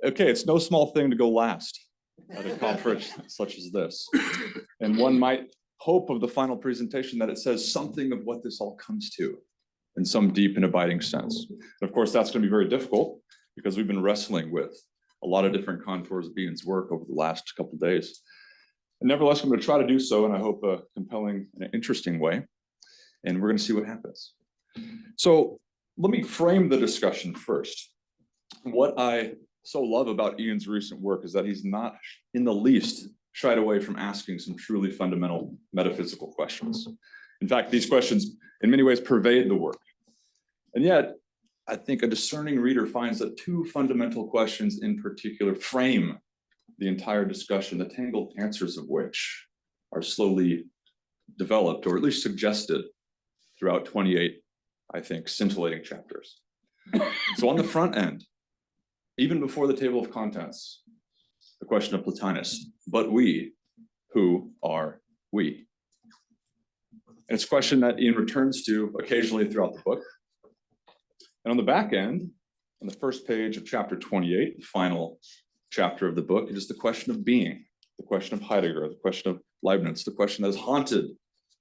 Okay, it's no small thing to go last at a conference such as this. And one might hope of the final presentation that it says something of what this all comes to in some deep and abiding sense. And of course, that's going to be very difficult because we've been wrestling with a lot of different contours of Iain's work over the last couple of days. And nevertheless, I'm going to try to do so, and I hope a compelling and interesting way. And we're going to see what happens. So let me frame the discussion first. What I so love about Iain's recent work is that he's not in the least shied away from asking some truly fundamental metaphysical questions. In fact, these questions in many ways pervade the work. And yet, I think a discerning reader finds that two fundamental questions in particular frame the entire discussion, the tangled answers of which are slowly developed, or at least suggested, throughout 28, I think, scintillating chapters. So on the front end, even before the table of contents, the question of Plotinus, but we, who are we? And it's a question that Iain returns to occasionally throughout the book. And on the back end, on the first page of chapter 28, the final chapter of the book, it is the question of being, the question of Heidegger, the question of Leibniz, the question that has haunted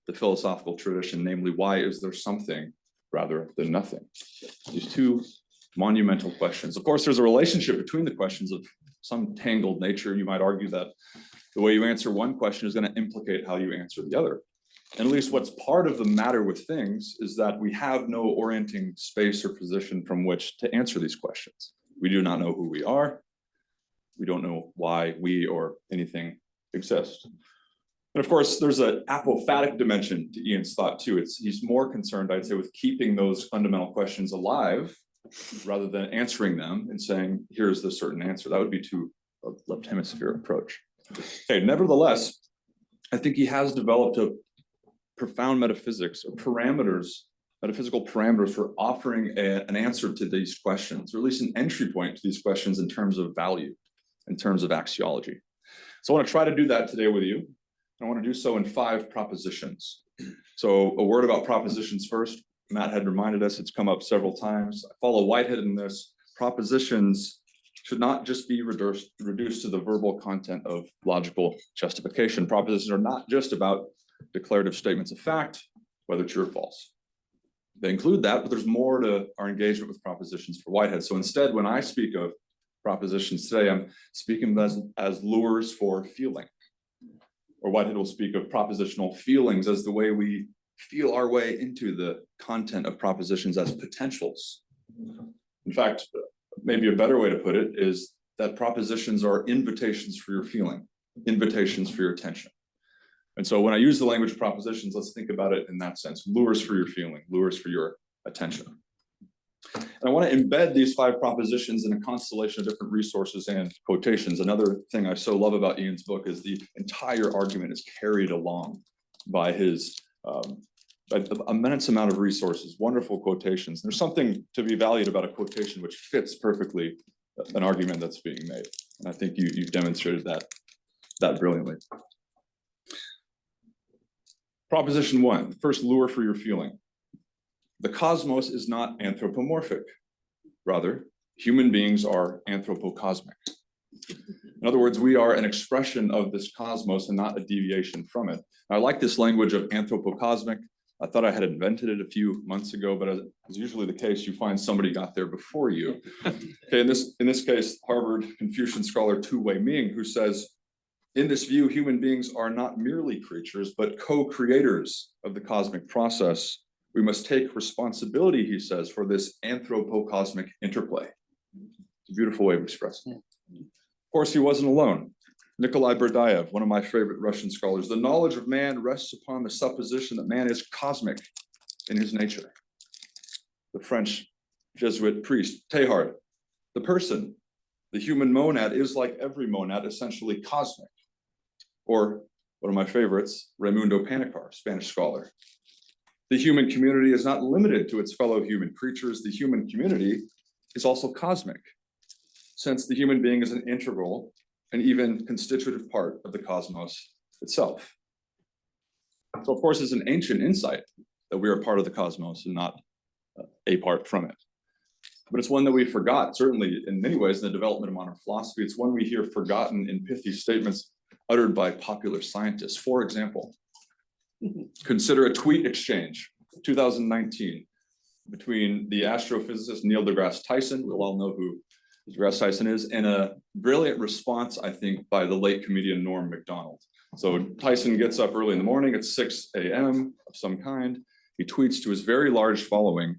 the philosophical tradition, namely, why is there something rather than nothing? These two monumental questions. Of course, there's a relationship between the questions of some tangled nature. You might argue that the way you answer one question is going to implicate how you answer the other. And at least what's part of the matter with things is that we have no orienting space or position from which to answer these questions. We do not know who we are. We don't know why we or anything exist. And of course, there's an apophatic dimension to Iain's thought too. He's more concerned, I'd say, with keeping those fundamental questions alive rather than answering them and saying, here's the certain answer. That would be too a left hemisphere approach. Okay, nevertheless, I think he has developed a profound metaphysics or parameters, metaphysical parameters for offering an answer to these questions, or at least an entry point to these questions in terms of value, in terms of axiology. So I want to try to do that today with you. I want to do so in 5 propositions. So a word about propositions first. Matt had reminded us, it's come up several times. I follow Whitehead in this. Propositions should not just be reduced to the verbal content of logical justification. Propositions are not just about declarative statements of fact, whether true or false. They include that, but there's more to our engagement with propositions for Whitehead. So instead, when I speak of propositions today, I'm speaking as lures for feeling. Or Whitehead will speak of propositional feelings as the way we feel our way into the content of propositions as potentials. In fact, maybe a better way to put it is that propositions are invitations for your feeling, invitations for your attention. And so when I use the language of propositions, let's think about it in that sense, lures for your feeling, lures for your attention. And I want to embed these 5 propositions in a constellation of different resources and quotations. Another thing I so love about Iain's book is the entire argument is carried along by his immense amount of resources, wonderful quotations. There's something to be valued about a quotation which fits perfectly an argument that's being made. And I think you've demonstrated that brilliantly. Proposition 1, first lure for your feeling. The cosmos is not anthropomorphic. Rather, human beings are anthropocosmic. In other words, we are an expression of this cosmos and not a deviation from it. I like this language of anthropocosmic. I thought I had invented it a few months ago, but as is usually the case, you find somebody got there before you. Okay, in this case, Harvard Confucian scholar Tu Wei Ming, who says, in this view, human beings are not merely creatures, but co-creators of the cosmic process. We must take responsibility, he says, for this anthropocosmic interplay. It's a beautiful way of expressing it. Of course, he wasn't alone. Nikolai Berdyaev, one of my favorite Russian scholars, the knowledge of man rests upon the supposition that man is cosmic in his nature. The French Jesuit priest, Teilhard, the person, the human monad is like every monad, essentially cosmic. Or one of my favorites, Raimundo Panikkar, Spanish scholar. The human community is not limited to its fellow human creatures. The human community is also cosmic, since the human being is an integral and even constitutive part of the cosmos itself. So of course, it's an ancient insight that we are part of the cosmos and not a part from it. But it's one that we forgot, certainly in many ways in the development of modern philosophy. It's one we hear forgotten in pithy statements uttered by popular scientists. For example, consider a tweet exchange, 2019, between the astrophysicist Neil deGrasse Tyson, we'll all know who deGrasse Tyson is, and a brilliant response, I think, by the late comedian Norm Macdonald. So Tyson gets up early in the morning at 6 a.m. of some kind. He tweets to his very large following,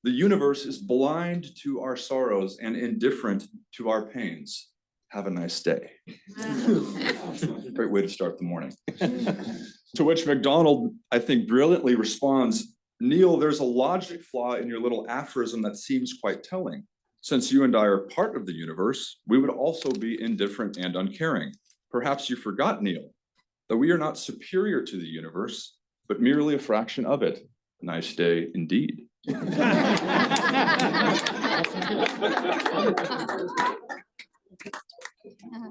"The universe is blind to our sorrows and indifferent to our pains. Have a nice day." Great way to start the morning. To which McDonald, I think, brilliantly responds, "Neil, there's a logic flaw in your little aphorism that seems quite telling. Since you and I are part of the universe, we would also be indifferent and uncaring. Perhaps you forgot, Neil, that we are not superior to the universe, but merely a fraction of it. Nice day indeed."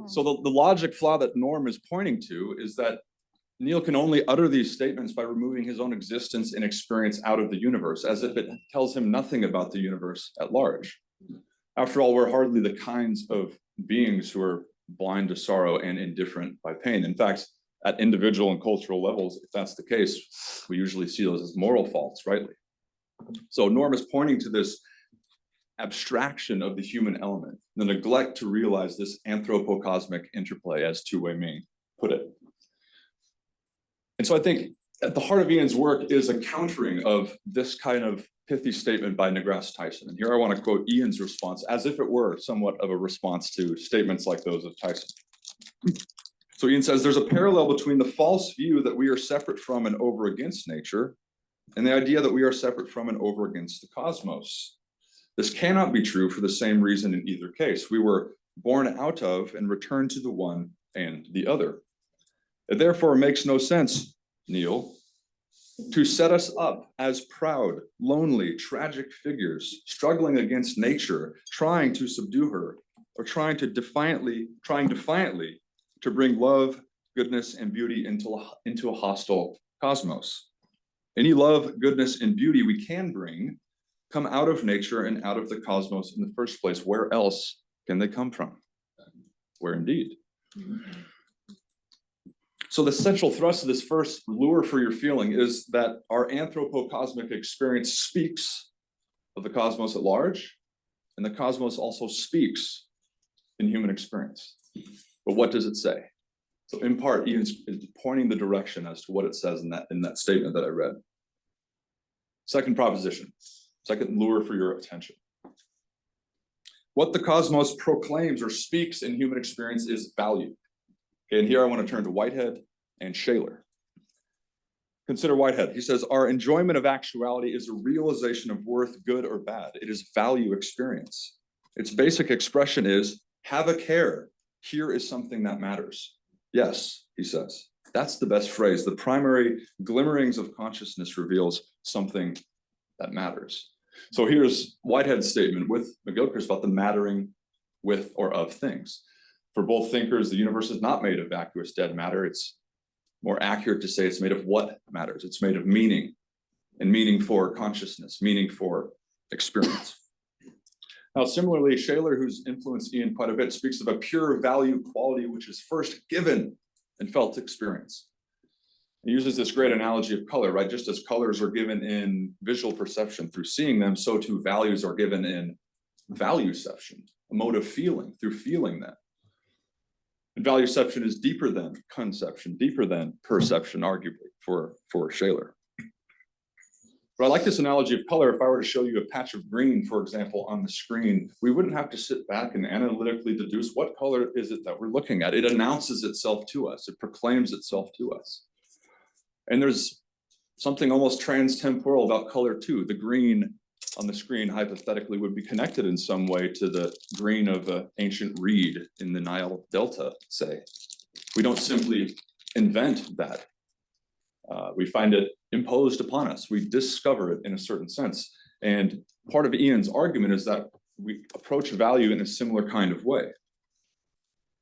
So the logic flaw that Norm is pointing to is that Neil can only utter these statements by removing his own existence and experience out of the universe, as if it tells him nothing about the universe at large. After all, we're hardly the kinds of beings who are blind to sorrow and indifferent by pain. In fact, at individual and cultural levels, if that's the case, we usually see those as moral faults, rightly. So Norm is pointing to this abstraction of the human element, the neglect to realize this anthropocosmic interplay, as Tu-Wei Ming put it. And so I think at the heart of Iain's work is a countering of this kind of pithy statement by deGrasse Tyson. And here I want to quote Iain's response as if it were somewhat of a response to statements like those of Tyson. So Iain says, "There's a parallel between the false view that we are separate from and over against nature and the idea that we are separate from and over against the cosmos. This cannot be true for the same reason in either case. We were born out of and returned to the one and the other. It therefore makes no sense, Neil, to set us up as proud, lonely, tragic figures, struggling against nature, trying to subdue her, or trying defiantly to bring love, goodness, and beauty into a hostile cosmos. Any love, goodness, and beauty we can bring come out of nature and out of the cosmos in the first place. Where else can they come from? Where indeed?" So the central thrust of this first lure for your feeling is that our anthropocosmic experience speaks of the cosmos at large, and the cosmos also speaks in human experience. But what does it say? So in part, Iain is pointing the direction as to what it says in that statement that I read. Second proposition, second lure for your attention. What the cosmos proclaims or speaks in human experience is value. Okay, and here I want to turn to Whitehead and Shaler. Consider Whitehead. He says, "Our enjoyment of actuality is a realization of worth, good or bad. It is value experience. Its basic expression is, have a care. Here is something that matters." Yes, he says, that's the best phrase. The primary glimmerings of consciousness reveals something that matters. So here's Whitehead's statement with McGilchrist about the mattering with or of things. For both thinkers, the universe is not made of vacuous dead matter. It's more accurate to say it's made of what matters. It's made of meaning, and meaning for consciousness, meaning for experience. Now, similarly, Shaler, who's influenced Iain quite a bit, speaks of a pure value quality which is first given and felt experience. He uses this great analogy of color, right? Just as colors are given in visual perception through seeing them, so too values are given in valueception, a mode of feeling, through feeling them. And valueception is deeper than conception, deeper than perception, arguably, for Shaler. But I like this analogy of color. If I were to show you a patch of green, for example, on the screen, we wouldn't have to sit back and analytically deduce what color is it that we're looking at. It announces itself to us. It proclaims itself to us. And there's something almost trans-temporal about color too. The green on the screen hypothetically would be connected in some way to the green of an ancient reed in the Nile Delta, say. We don't simply invent that. We find it imposed upon us. We discover it in a certain sense. And part of Iain's argument is that we approach value in a similar kind of way.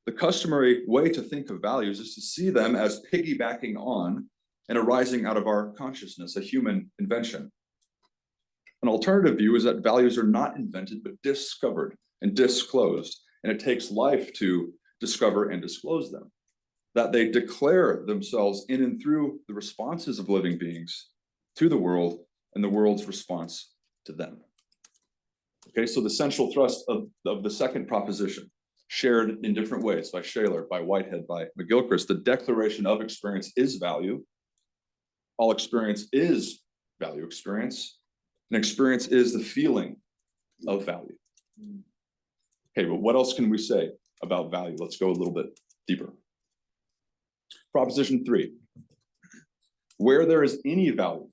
The customary way to think of values is to see them as piggybacking on and arising out of our consciousness, a human invention. An alternative view is that values are not invented, but discovered and disclosed, and it takes life to discover and disclose them. That they declare themselves in and through the responses of living beings to the world and the world's response to them. Okay, so the central thrust of the second proposition, shared in different ways by Shaler, by Whitehead, by McGilchrist, the declaration of experience is value. All experience is value experience. And experience is the feeling of value. Okay, but what else can we say about value? Let's go a little bit deeper. Proposition 3, where there is any value,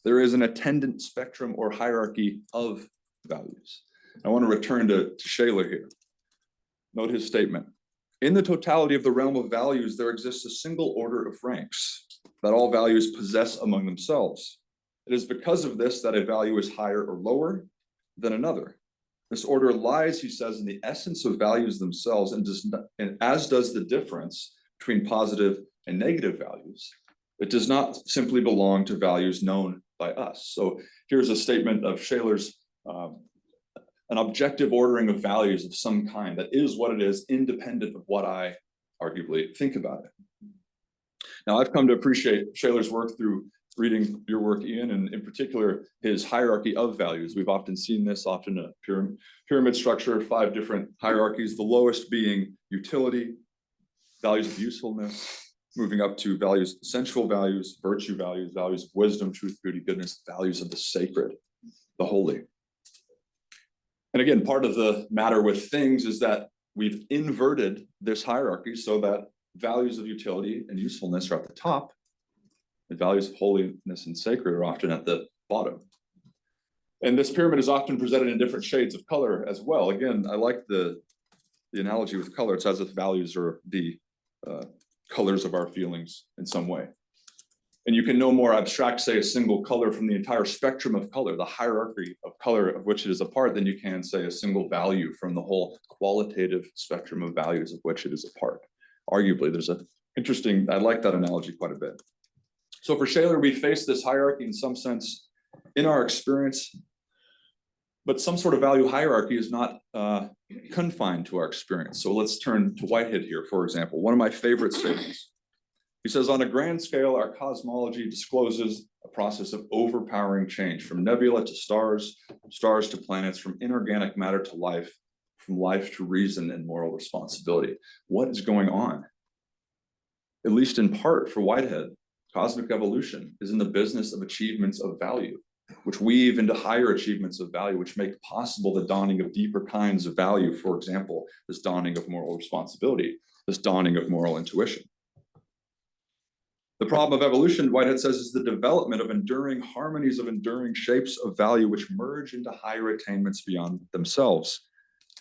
there is an attendant spectrum or hierarchy of values. I want to return to Shaler here. Note his statement. In the totality of the realm of values, there exists a single order of ranks that all values possess among themselves. It is because of this that a value is higher or lower than another. This order lies, he says, in the essence of values themselves, and as does the difference between positive and negative values. It does not simply belong to values known by us. So here's a statement of Shaler's, an objective ordering of values of some kind that is what it is, independent of what I arguably think about it. Now, I've come to appreciate Shaler's work through reading your work, Iain, and in particular, his hierarchy of values. We've often seen this, often a pyramid structure, 5 different hierarchies, the lowest being utility, values of usefulness, moving up to values, sensual values, virtue values, values of wisdom, truth, beauty, goodness, values of the sacred, the holy. And again, part of the matter with things is that we've inverted this hierarchy so that values of utility and usefulness are at the top, and values of holiness and sacred are often at the bottom. And this pyramid is often presented in different shades of color as well. Again, I like the analogy with color. It's as if values are the colors of our feelings in some way. And you can no more abstract, say, a single color from the entire spectrum of color, the hierarchy of color of which it is a part, than you can say a single value from the whole qualitative spectrum of values of which it is a part. Arguably, there's an interesting, I like that analogy quite a bit. So for Shaler, we face this hierarchy in some sense in our experience, but some sort of value hierarchy is not confined to our experience. So let's turn to Whitehead here, for example, one of my favorite statements. He says, on a grand scale, our cosmology discloses a process of overpowering change from nebula to stars, from stars to planets, from inorganic matter to life, from life to reason and moral responsibility. What is going on? At least in part for Whitehead, cosmic evolution is in the business of achievements of value, which weave into higher achievements of value, which make possible the dawning of deeper kinds of value. For example, this dawning of moral responsibility, this dawning of moral intuition. The problem of evolution, Whitehead says, is the development of enduring harmonies of enduring shapes of value which merge into higher attainments beyond themselves.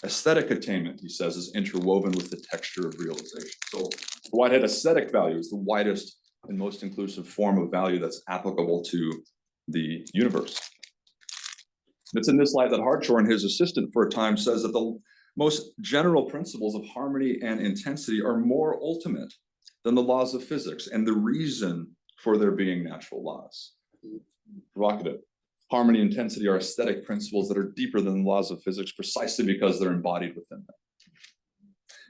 Aesthetic attainment, he says, is interwoven with the texture of realization. So Whitehead, aesthetic value is the widest and most inclusive form of value that's applicable to the universe. It's in this light that Hartshorne, his assistant for a time, says that the most general principles of harmony and intensity are more ultimate than the laws of physics and the reason for there being natural laws. Provocative. Harmony and intensity are aesthetic principles that are deeper than the laws of physics precisely because they're embodied within them.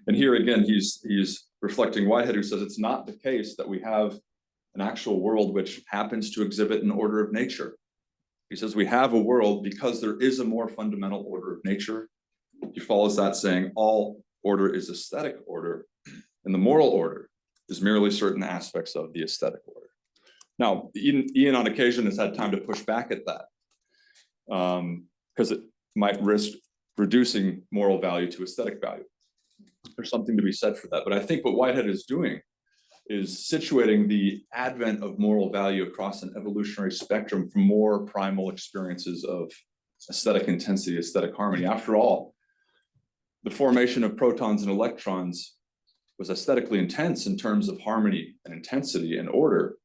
And here again, he's reflecting Whitehead, who says it's not the case that we have an actual world which happens to exhibit an order of nature. He says we have a world because there is a more fundamental order of nature. He follows that saying all order is aesthetic order, and the moral order is merely certain aspects of the aesthetic order. Now, Iain on occasion has had time to push back at that because it might risk reducing moral value to aesthetic value. There's something to be said for that. But I think what Whitehead is doing is situating the advent of moral value across an evolutionary spectrum from more primal experiences of aesthetic intensity, aesthetic harmony. After all, the formation of protons and electrons was aesthetically intense in terms of harmony and intensity and order,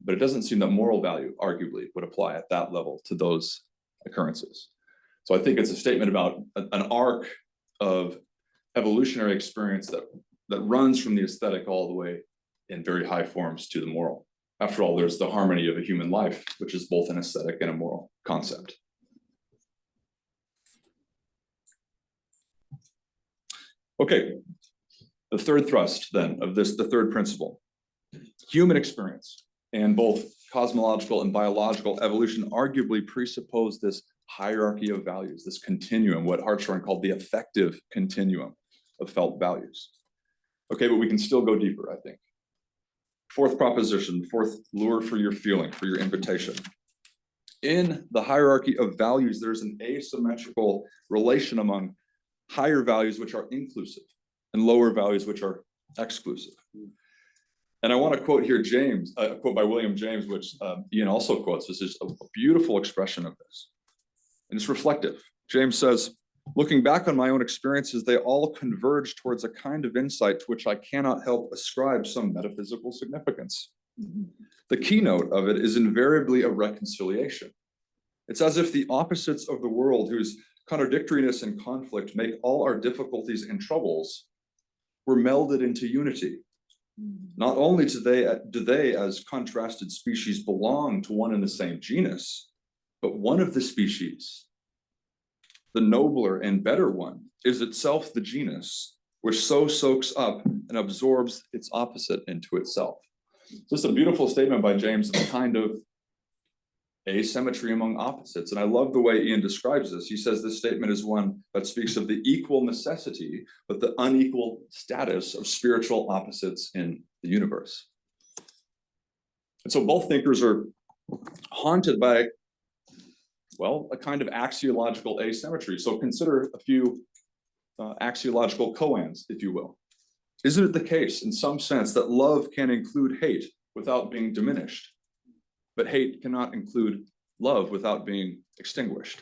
but it doesn't seem that moral value arguably would apply at that level to those occurrences. So I think it's a statement about an arc of evolutionary experience that runs from the aesthetic all the way in very high forms to the moral. After all, there's the harmony of a human life, which is both an aesthetic and a moral concept. Okay, the third thrust then of this, the third principle, human experience and both cosmological and biological evolution arguably presuppose this hierarchy of values, this continuum, what Hartshorne called the affective continuum of felt values. Okay, but we can still go deeper, I think. Fourth proposition, fourth lure for your feeling, for your invitation. In the hierarchy of values, there's an asymmetrical relation among higher values, which are inclusive, and lower values, which are exclusive. And I want to quote here James, a quote by William James, which Iain also quotes. This is a beautiful expression of this. And it's reflective. James says, looking back on my own experiences, they all converge towards a kind of insight to which I cannot help ascribe some metaphysical significance. The keynote of it is invariably a reconciliation. It's as if the opposites of the world, whose contradictoriness and conflict make all our difficulties and troubles, were melded into unity. Not only do they, as contrasted species, belong to one and the same genus, but one of the species, the nobler and better one, is itself the genus, which so soaks up and absorbs its opposite into itself. This is a beautiful statement by James of a kind of asymmetry among opposites. And I love the way Iain describes this. He says this statement is one that speaks of the equal necessity, but the unequal status of spiritual opposites in the universe. And so both thinkers are haunted by, well, a kind of axiological asymmetry. So consider a few axiological koans, if you will. Isn't it the case, in some sense, that love can include hate without being diminished, but hate cannot include love without being extinguished?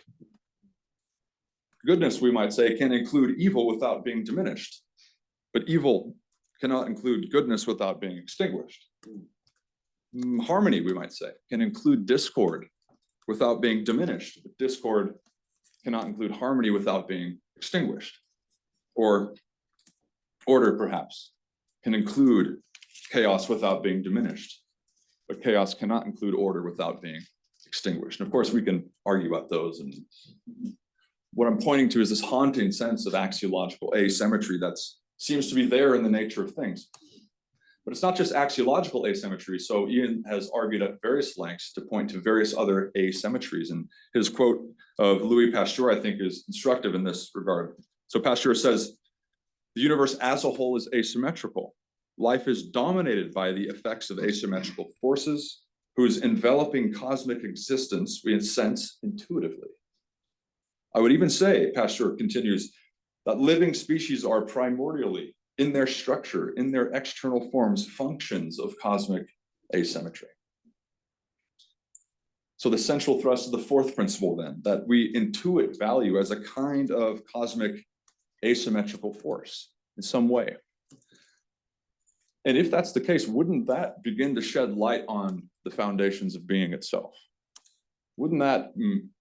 Goodness, we might say, can include evil without being diminished, but evil cannot include goodness without being extinguished. Harmony, we might say, can include discord without being diminished, but discord cannot include harmony without being extinguished. Or order, perhaps, can include chaos without being diminished, but chaos cannot include order without being extinguished. And of course, we can argue about those. And what I'm pointing to is this haunting sense of axiological asymmetry that seems to be there in the nature of things. But it's not just axiological asymmetry. So Iain has argued at various lengths to point to various other asymmetries. And his quote of Louis Pasteur, I think, is instructive in this regard. So Pasteur says, the universe as a whole is asymmetrical. Life is dominated by the effects of asymmetrical forces, whose enveloping cosmic existence we sense intuitively. I would even say, Pasteur continues, that living species are primordially, in their structure, in their external forms, functions of cosmic asymmetry. So the central thrust of the fourth principle then, that we intuit value as a kind of cosmic asymmetrical force in some way. And if that's the case, wouldn't that begin to shed light on the foundations of being itself? Wouldn't that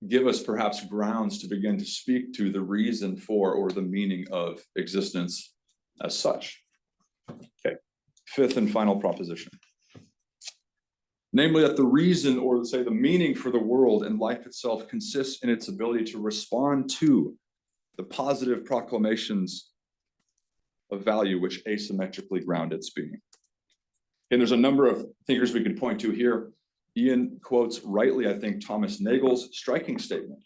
give us perhaps grounds to begin to speak to the reason for or the meaning of existence as such? Okay, fifth and final proposition. Namely, that the reason, or say the meaning for the world and life itself, consists in its ability to respond to the positive proclamations of value which asymmetrically ground its being. And there's a number of thinkers we can point to here. Iain quotes rightly, I think, Thomas Nagel's striking statement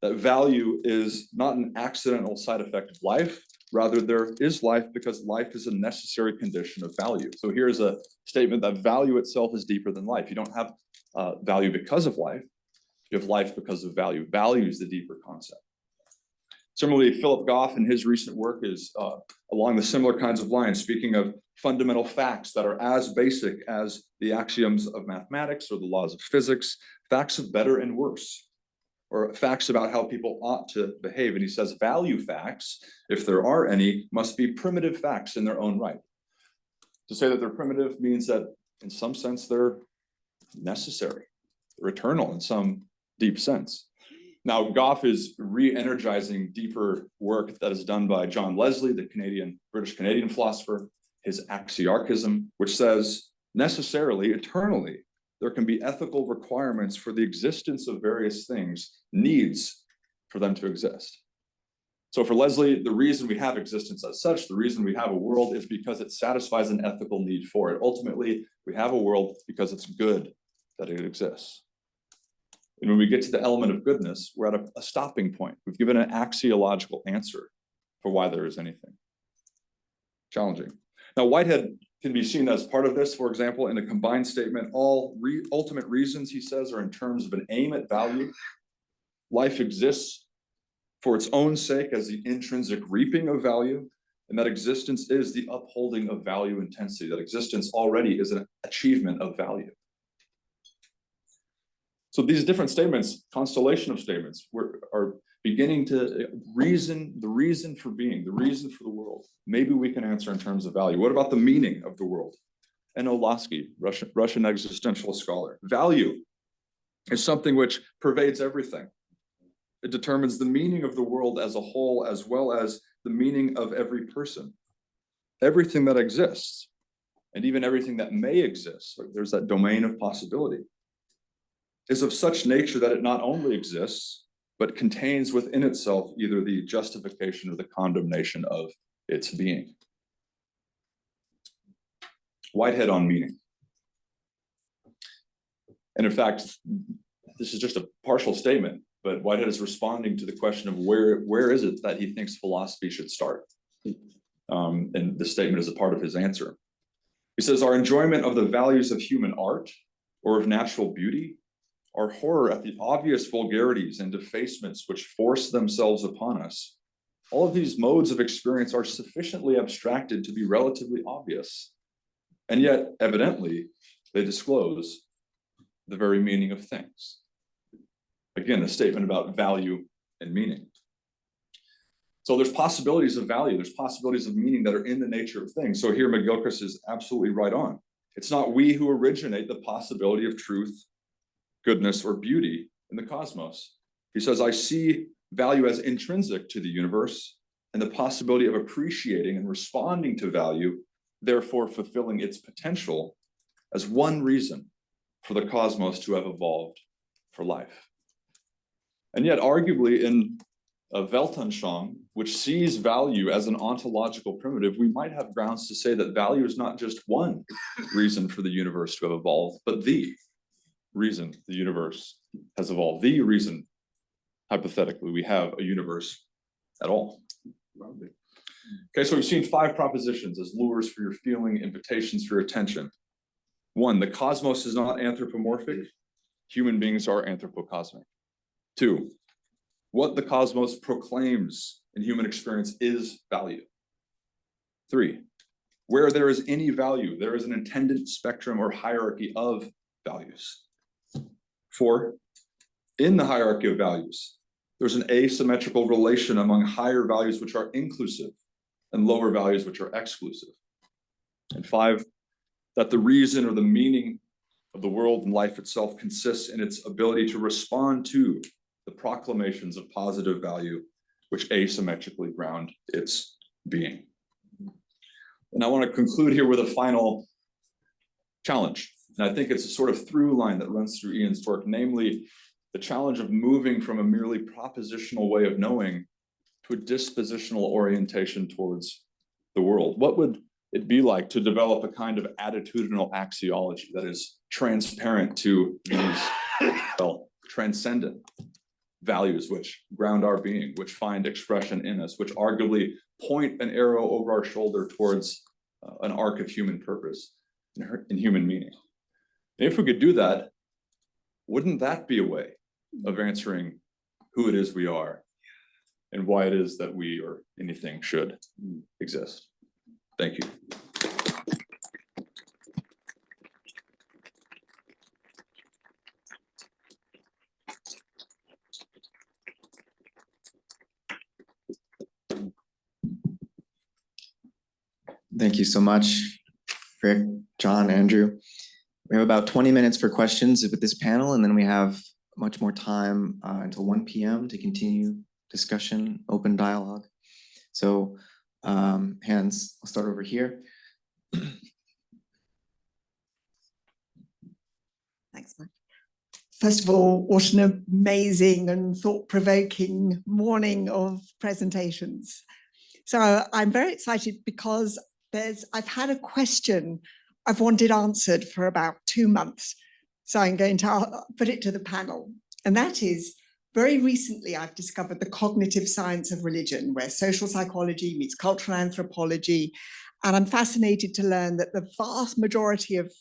that value is not an accidental side effect of life. Rather, there is life because life is a necessary condition of value. So here's a statement that value itself is deeper than life. You don't have value because of life. You have life because of value. Value is the deeper concept. Similarly, Philip Goff in his recent work is along the similar kinds of lines, speaking of fundamental facts that are as basic as the axioms of mathematics or the laws of physics, facts of better and worse, or facts about how people ought to behave. And he says value facts, if there are any, must be primitive facts in their own right. To say that they're primitive means that in some sense they're necessary, they're eternal in some deep sense. Now, Goff is re-energizing deeper work that is done by John Leslie, the British-Canadian philosopher, his axiarchism, which says necessarily, eternally, there can be ethical requirements for the existence of various things, needs for them to exist. So for Leslie, the reason we have existence as such, the reason we have a world is because it satisfies an ethical need for it. Ultimately, we have a world because it's good that it exists. And when we get to the element of goodness, we're at a stopping point. We've given an axiological answer for why there is anything. Challenging. Now, Whitehead can be seen as part of this, for example, in the combined statement, all ultimate reasons, he says, are in terms of an aim at value. Life exists for its own sake as the intrinsic reaping of value, and that existence is the upholding of value intensity. That existence already is an achievement of value. So these different statements, constellation of statements, are beginning to the reason for being, the reason for the world. Maybe we can answer in terms of value. What about the meaning of the world? N.O. Lasky, Russian existential scholar. Value is something which pervades everything. It determines the meaning of the world as a whole, as well as the meaning of every person. Everything that exists, and even everything that may exist, there's that domain of possibility, is of such nature that it not only exists, but contains within itself either the justification or the condemnation of its being. Whitehead on meaning. And in fact, this is just a partial statement, but Whitehead is responding to the question of where is it that he thinks philosophy should start? And the statement is a part of his answer. He says, our enjoyment of the values of human art or of natural beauty, our horror at the obvious vulgarities and defacements which force themselves upon us, all of these modes of experience are sufficiently abstracted to be relatively obvious. And yet, evidently, they disclose the very meaning of things. Again, a statement about value and meaning. So there's possibilities of value, there's possibilities of meaning that are in the nature of things. So here McGilchrist is absolutely right on. It's not we who originate the possibility of truth, goodness, or beauty in the cosmos. He says, I see value as intrinsic to the universe and the possibility of appreciating and responding to value, therefore fulfilling its potential as one reason for the cosmos to have evolved for life. And yet, arguably, in a Weltanschauung, which sees value as an ontological primitive, we might have grounds to say that value is not just one reason for the universe to have evolved, but the reason the universe has evolved, the reason, hypothetically, we have a universe at all. Okay, so we've seen 5 propositions as lures for your feeling, invitations for your attention. 1, the cosmos is not anthropomorphic. Human beings are anthropocosmic. 2, what the cosmos proclaims in human experience is value. 3, where there is any value, there is an intended spectrum or hierarchy of values. 4, in the hierarchy of values, there's an asymmetrical relation among higher values which are inclusive and lower values which are exclusive. And 5, that the reason or the meaning of the world and life itself consists in its ability to respond to the proclamations of positive value which asymmetrically ground its being. And I want to conclude here with a final challenge. And I think it's a sort of through line that runs through Iain's work, namely the challenge of moving from a merely propositional way of knowing to a dispositional orientation towards the world. What would it be like to develop a kind of attitudinal axiology that is transparent to these, well, transcendent values which ground our being, which find expression in us, which arguably point an arrow over our shoulder towards an arc of human purpose and human meaning? And if we could do that, wouldn't that be a way of answering who it is we are and why it is that we or anything should exist? Thank you. Thank you so much, Rick, John, Andrew. We have about 20 minutes for questions with this panel, and then we have much more time until 1 p.m. to continue discussion, open dialogue. So hands, I'll start over here. Thanks, Mike. First of all, what an amazing and thought-provoking morning of presentations. So I'm very excited because I've had a question I've wanted answered for about 2 months. So I'm going to put it to the panel. And that is, very recently, I've discovered the cognitive science of religion, where social psychology meets cultural anthropology. And I'm fascinated to learn that the vast majority of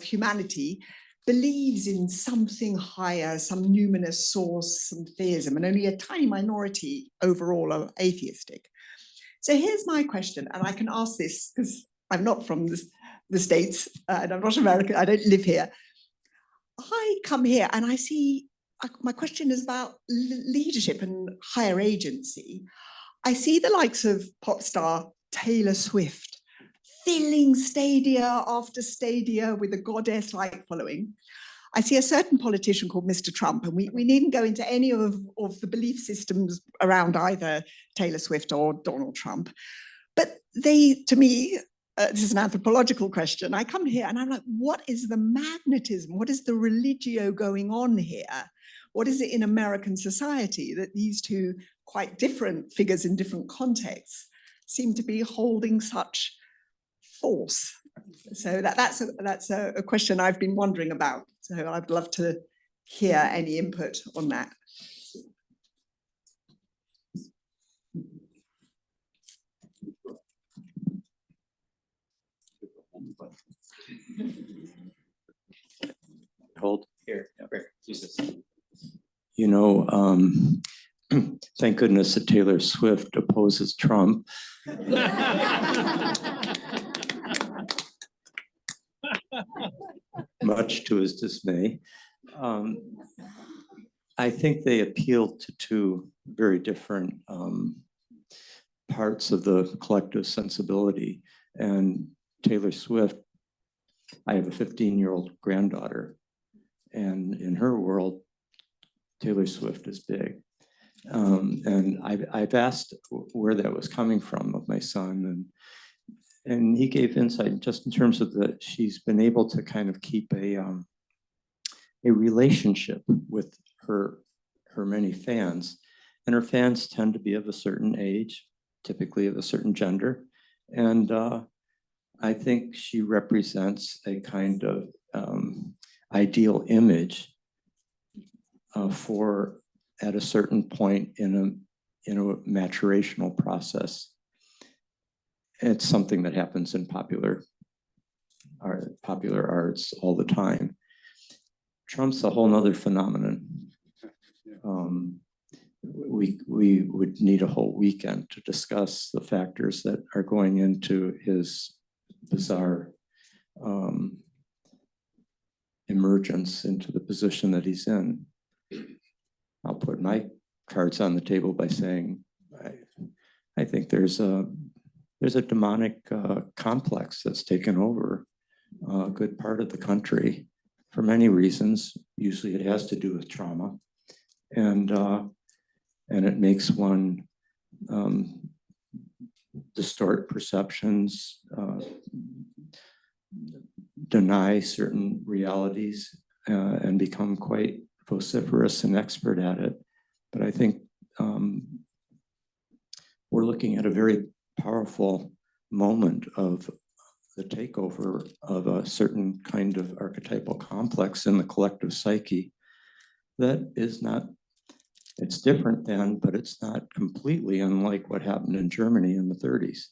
humanity believes in something higher, some numinous source, some theism, and only a tiny minority overall are atheistic. So here's my question, and I can ask this because I'm not from the States, and I'm not American, I don't live here. I come here and I see, my question is about leadership and higher agency. I see the likes of pop star Taylor Swift filling stadia after stadia with a goddess-like following. I see a certain politician called Mr. Trump, and we needn't go into any of the belief systems around either Taylor Swift or Donald Trump. But they, to me, this is an anthropological question. I come here and I'm like, what is the magnetism? What is the religio going on here? What is it in American society that these two quite different figures in different contexts seem to be holding such force? So that's a question I've been wondering about. So I'd love to hear any input on that. Hold here. You know, thank goodness that Taylor Swift opposes Trump. Much to his dismay. I think they appeal to two very different parts of the collective sensibility. And Taylor Swift, I have a 15-year-old granddaughter, and in her world, Taylor Swift is big. And I've asked where that was coming from of my son, and he gave insight just in terms of that she's been able to kind of keep a relationship with her many fans, and her fans tend to be of a certain age, typically of a certain gender, and I think she represents a kind of ideal image for at a certain point in a maturational process. It's something that happens in popular arts all the time. Trump's a whole nother phenomenon. We would need a whole weekend to discuss the factors that are going into his bizarre emergence into the position that he's in. I'll put my cards on the table by saying I think there's a demonic complex that's taken over a good part of the country for many reasons. Usually it has to do with trauma, and it makes one distort perceptions, deny certain realities, and become quite vociferous and expert at it. But I think we're looking at a very powerful moment of the takeover of a certain kind of archetypal complex in the collective psyche that is not, it's different than, but it's not completely unlike what happened in Germany in the 30s.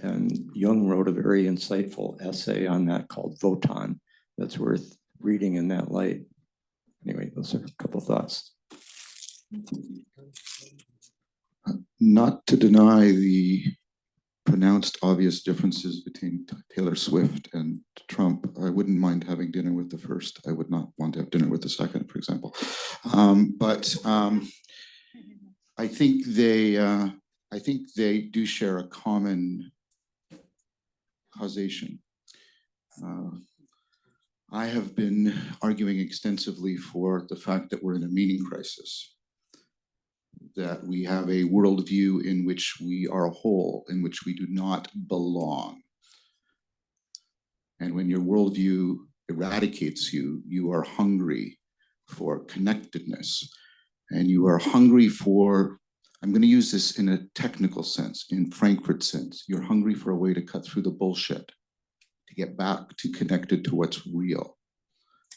And Jung wrote a very insightful essay on that called Wotan that's worth reading in that light. Anyway, those are a couple thoughts. Not to deny the pronounced obvious differences between Taylor Swift and Trump, I wouldn't mind having dinner with the first. I would not want to have dinner with the second, for example. But I think they do share a common causation. I have been arguing extensively for the fact that we're in a meaning crisis, that we have a worldview in which we are a whole, in which we do not belong. And when your worldview eradicates you, you are hungry for connectedness. And you are hungry for, I'm going to use this in a technical sense, in Frankfurt sense. You're hungry for a way to cut through the bullshit, to get back to connected to what's real.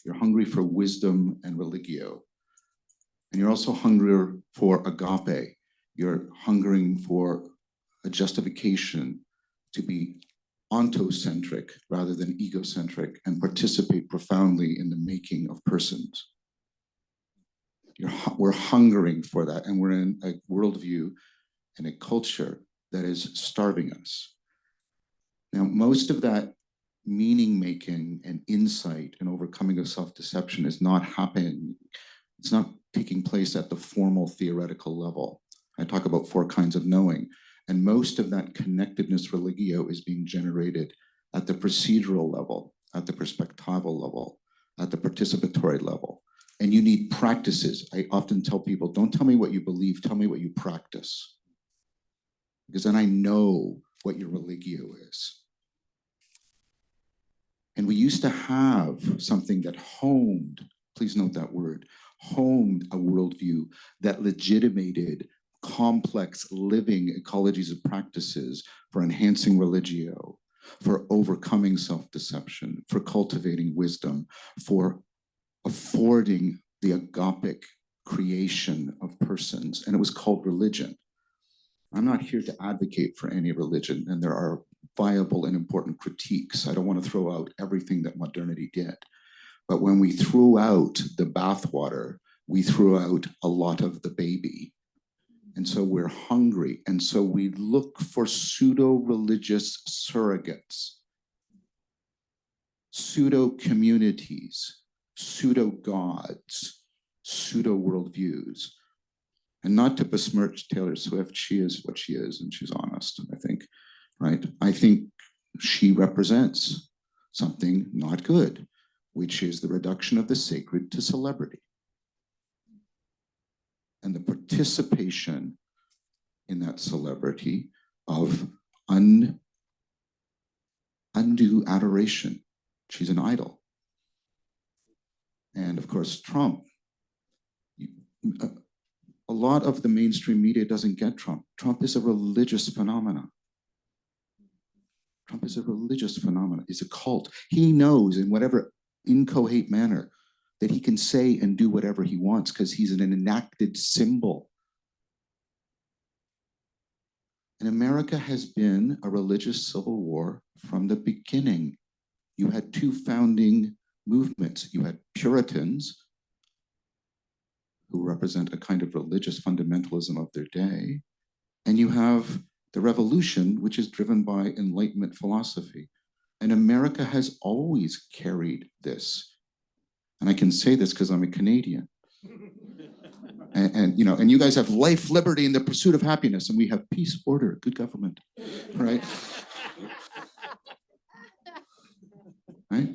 You're hungry for wisdom and religio. And you're also hungry for agape. You're hungering for a justification to be ontocentric rather than egocentric and participate profoundly in the making of persons. We're hungering for that, and we're in a worldview and a culture that is starving us. Now, most of that meaning making and insight and overcoming of self-deception is not happening. It's not taking place at the formal theoretical level. I talk about 4 kinds of knowing, and most of that connectedness religio is being generated at the procedural level, at the perspectival level, at the participatory level. And you need practices. I often tell people, don't tell me what you believe, tell me what you practice. Because then I know what your religio is. And we used to have something that homed, please note that word, homed a worldview that legitimated complex living ecologies of practices for enhancing religio, for overcoming self-deception, for cultivating wisdom, for affording the agapic creation of persons, and it was called religion. I'm not here to advocate for any religion, and there are viable and important critiques. I don't want to throw out everything that modernity did. But when we threw out the bathwater, we threw out a lot of the baby. And so we're hungry. And so we look for pseudo-religious surrogates, pseudo-communities, pseudo-gods, pseudo-worldviews. And not to besmirch Taylor Swift, she is what she is, and she's honest, I think, right? I think she represents something not good, which is the reduction of the sacred to celebrity. And the participation in that celebrity of undue adoration. She's an idol. And of course, Trump. A lot of the mainstream media doesn't get Trump. Trump is a religious phenomenon. Trump is a religious phenomenon. It's a cult. He knows in whatever incoherent manner that he can say and do whatever he wants because he's an enacted symbol. And America has been a religious civil war from the beginning. You had 2 founding movements. You had Puritans, who represent a kind of religious fundamentalism of their day. And you have the revolution, which is driven by Enlightenment philosophy. And America has always carried this. And I can say this because I'm a Canadian. And you guys have life, liberty, and the pursuit of happiness, and we have peace, order, good government, right? Right?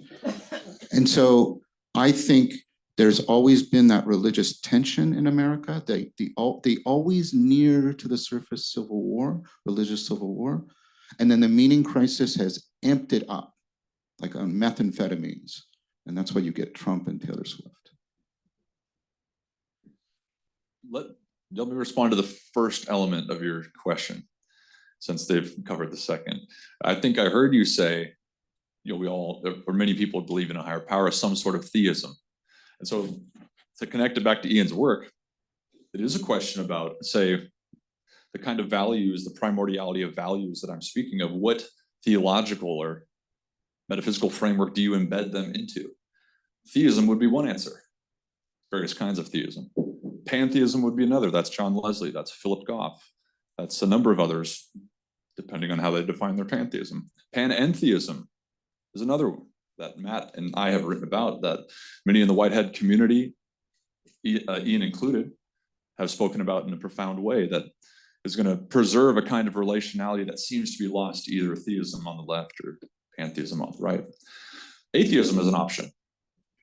And so I think there's always been that religious tension in America. They always near to the surface civil war, religious civil war. And then the meaning crisis has amped it up, like on methamphetamines. And that's why you get Trump and Taylor Swift. Let me respond to the first element of your question, since they've covered the second. I think I heard you say, we all, or many people believe in a higher power, some sort of theism. And so to connect it back to Iain's work, it is a question about, say, the kind of values, the primordiality of values that I'm speaking of. What theological or metaphysical framework do you embed them into? Theism would be one answer, various kinds of theism. Pantheism would be another. That's John Leslie, that's Philip Goff, that's a number of others, depending on how they define their pantheism. Panentheism is another one that Matt and I have written about, that many in the Whitehead community, Iain included, have spoken about in a profound way, that is going to preserve a kind of relationality that seems to be lost to either theism on the left or pantheism on the right. Atheism is an option.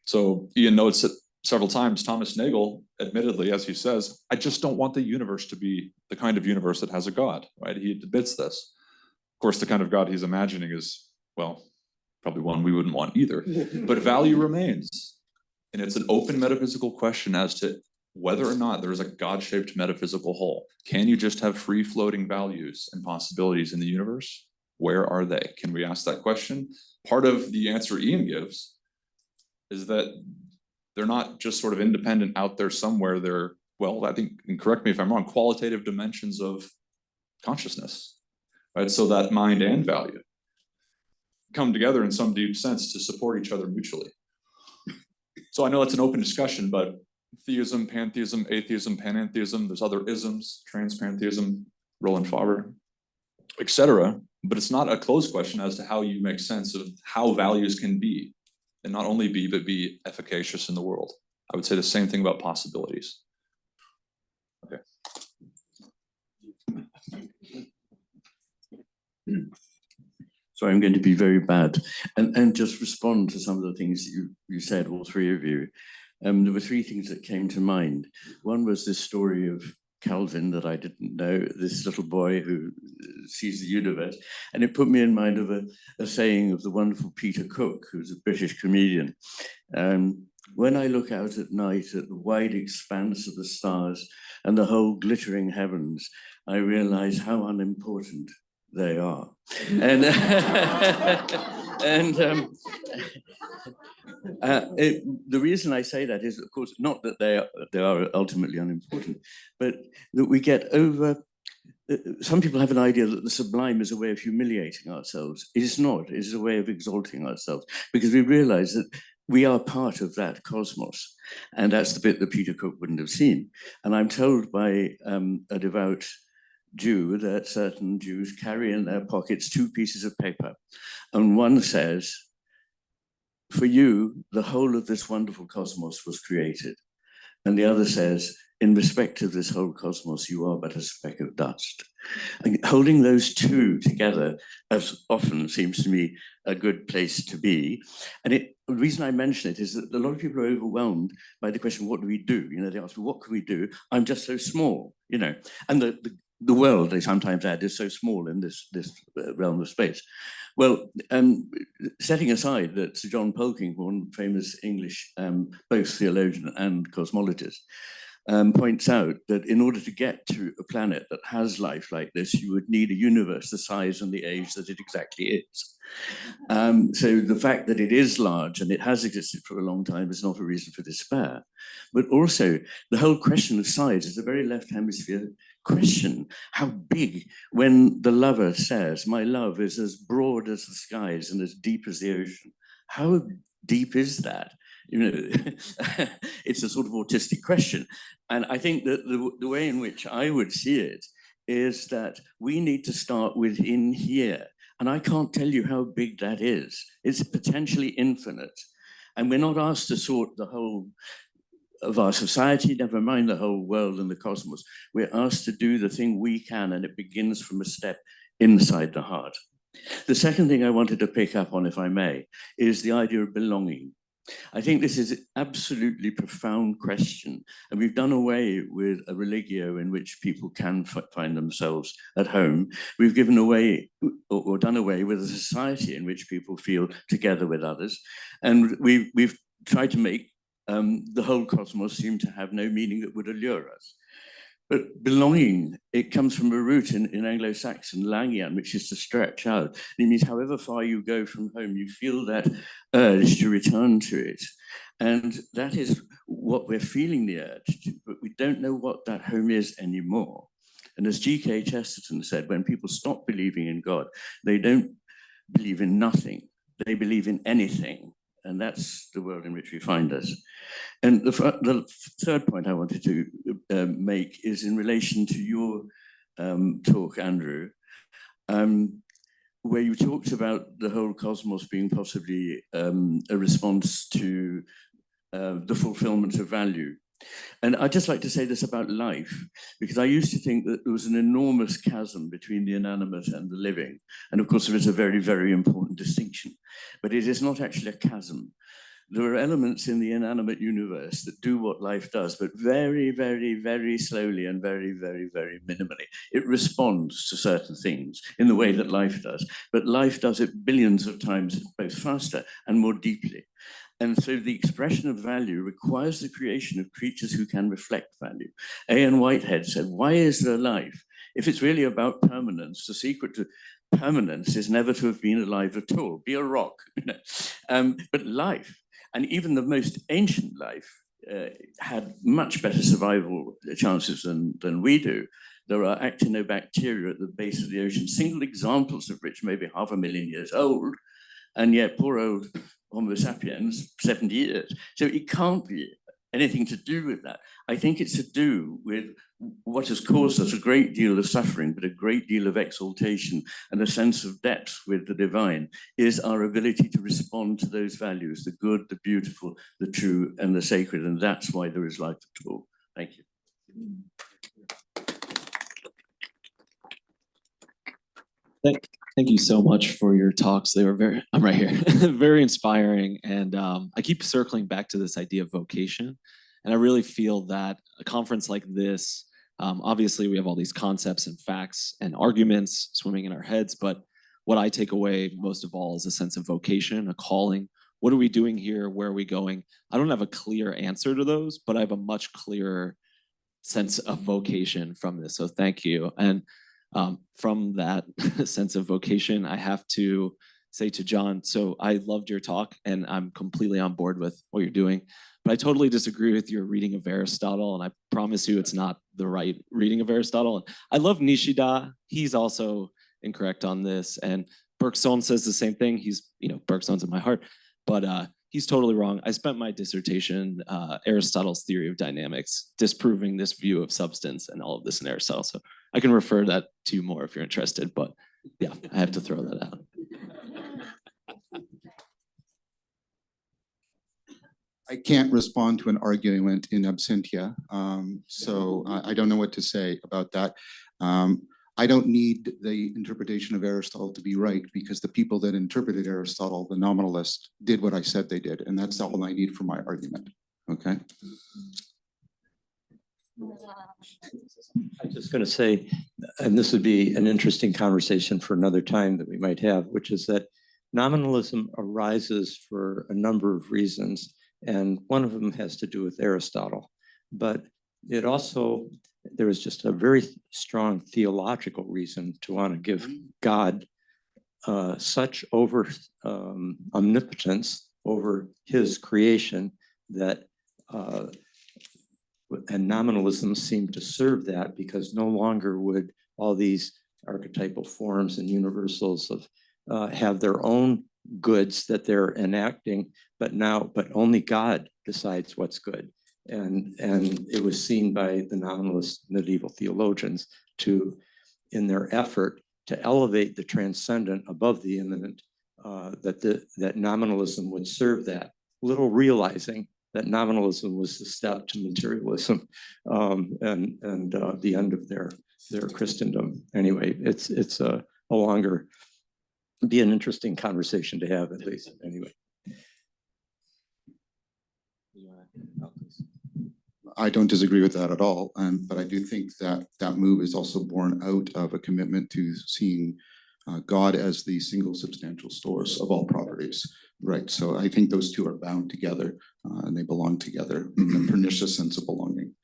So Iain notes that several times Thomas Nagel, admittedly, as he says, I just don't want the universe to be the kind of universe that has a God, right? He admits this. Of course, the kind of God he's imagining is, well, probably one we wouldn't want either, but value remains. And it's an open metaphysical question as to whether or not there is a God-shaped metaphysical whole. Can you just have free-floating values and possibilities in the universe? Where are they? Can we ask that question? Part of the answer Iain gives is that they're not just sort of independent out there somewhere. They're, well, I think, and correct me if I'm wrong, qualitative dimensions of consciousness, right? So that mind and value come together in some deep sense to support each other mutually. So I know it's an open discussion, but theism, pantheism, atheism, panentheism, there's other isms, transpantheism, Roland Faber, etc. But it's not a closed question as to how you make sense of how values can be, and not only be, but be efficacious in the world. I would say the same thing about possibilities. Okay. So I'm going to be very bad and just respond to some of the things you said, all three of you. There were three things that came to mind. One was this story of Calvin that I didn't know, this little boy who sees the universe. And it put me in mind of a saying of the wonderful Peter Cook, who's a British comedian. When I look out at night at the wide expanse of the stars and the whole glittering heavens, I realize how unimportant they are. And, the reason I say that is, of course, not that they are ultimately unimportant, but that we get over. Some people have an idea that the sublime is a way of humiliating ourselves. It is not. It is a way of exalting ourselves, because we realize that we are part of that cosmos. And that's the bit that Peter Cook wouldn't have seen. And I'm told by a devout Jew that certain Jews carry in their pockets two pieces of paper. And one says, for you, the whole of this wonderful cosmos was created. And the other says, in respect of this whole cosmos, you are but a speck of dust. And holding those two together, as often seems to me a good place to be. And the reason I mention it is that a lot of people are overwhelmed by the question, what do we do? You know, they ask me, what can we do? I'm just so small, you know. And the world, they sometimes add, is so small in this realm of space. Well, setting aside that Sir John Polkinghorne, famous English both theologian and cosmologist, points out that in order to get to a planet that has life like this, you would need a universe the size and the age that it exactly is. So the fact that it is large and it has existed for a long time is not a reason for despair. But also, the whole question of size is a very left hemisphere question. How big, when the lover says, my love is as broad as the skies and as deep as the ocean. How deep is that? You know, it's a sort of autistic question. And I think that the way in which I would see it is that we need to start within here. And I can't tell you how big that is. It's potentially infinite. And we're not asked to sort the whole of our society, never mind the whole world and the cosmos. We're asked to do the thing we can, and it begins from a step inside the heart. The second thing I wanted to pick up on, if I may, is the idea of belonging. I think this is an absolutely profound question, and we've done away with a religio in which people can find themselves at home. We've given away or done away with a society in which people feel together with others, and we've tried to make the whole cosmos seem to have no meaning that would allure us. But belonging, it comes from a root in Anglo-Saxon, langian, which is to stretch out. It means however far you go from home, you feel that urge to return to it. And that is what we're feeling the urge to, but we don't know what that home is anymore. And as G.K. Chesterton said, when people stop believing in God, they don't believe in nothing, they believe in anything. And that's the world in which we find us. And the third point I wanted to make is in relation to your talk, Andrew, where you talked about the whole cosmos being possibly a response to the fulfillment of value. And I'd just like to say this about life, because I used to think that there was an enormous chasm between the inanimate and the living. And of course, there is a very, very important distinction, but it is not actually a chasm. there are elements in the inanimate universe that do what life does, but very, very, very slowly and very, very, very minimally. It responds to certain things in the way that life does, but life does it billions of times, both faster and more deeply. And so the expression of value requires the creation of creatures who can reflect value. A.N. Whitehead said, why is there life? If it's really about permanence, the secret to permanence is never to have been alive at all, be a rock. But life, and even the most ancient life, had much better survival chances than we do. There are actinobacteria at the base of the ocean, single examples of which may be 500,000 years old, and yet poor old Homo sapiens, 70 years. So it can't be anything to do with that. I think it's to do with what has caused us a great deal of suffering, but a great deal of exaltation and a sense of depth with the divine, is our ability to respond to those values, the good, the beautiful, the true, and the sacred. And that's why there is life at all. Thank you. Thank you so much for your talks. They were I'm right here, very inspiring. And I keep circling back to this idea of vocation. And I really feel that a conference like this, obviously we have all these concepts and facts and arguments swimming in our heads, but what I take away most of all is a sense of vocation, a calling. What are we doing here? Where are we going? I don't have a clear answer to those, but I have a much clearer sense of vocation from this. So thank you. And from that sense of vocation, I have to say to John, so I loved your talk and I'm completely on board with what you're doing, but I totally disagree with your reading of Aristotle, and I promise you it's not the right reading of Aristotle. I love Nishida. He's also incorrect on this, and Bergson says the same thing. Bergson's in my heart, but he's totally wrong. I spent my dissertation, Aristotle's theory of dynamics, disproving this view of substance and all of this in Aristotle. So I can refer that to you more if you're interested, but yeah, I have to throw that out. I can't respond to an argument in absentia, so I don't know what to say about that. I don't need the interpretation of Aristotle to be right, because the people that interpreted Aristotle, the nominalists, did what I said they did, and that's all I need for my argument. Okay. I'm just going to say, and this would be an interesting conversation for another time that we might have, which is that nominalism arises for a number of reasons, and one of them has to do with Aristotle. But it also, there is just a very strong theological reason to want to give God such omnipotence over his creation that and nominalism seemed to serve that, because no longer would all these archetypal forms and universals of have their own goods that they're enacting, but only God decides what's good. And it was seen by the nominalist medieval theologians in their effort to elevate the transcendent above the immanent, that nominalism would serve that, little realizing that nominalism was the step to materialism and the end of their Christendom. Anyway, it's a longer, be an interesting conversation to have, at least. Anyway. I don't disagree with that at all, but I do think that that move is also born out of a commitment to seeing God as the single substantial source of all properties, right? So I think those two are bound together and they belong together in a pernicious sense of belonging.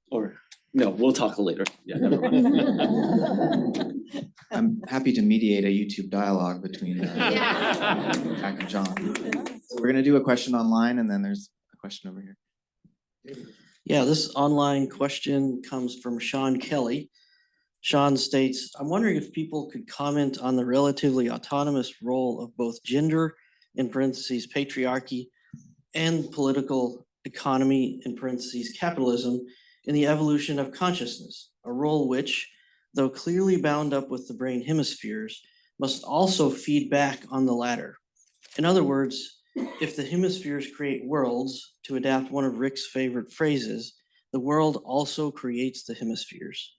Or no, we'll talk later. Yeah, never mind. I'm happy to mediate a YouTube dialogue between Jack and John. So we're gonna do a question online, and then there's a question over here. Yeah, this online question comes from Sean Kelly. Sean states, I'm wondering if people could comment on the relatively autonomous role of both gender, in parentheses, patriarchy, and political economy, in parentheses, capitalism, in the evolution of consciousness, a role which, though clearly bound up with the brain hemispheres, must also feed back on the latter. In other words, if the hemispheres create worlds, to adapt one of Rick's favorite phrases, the world also creates the hemispheres.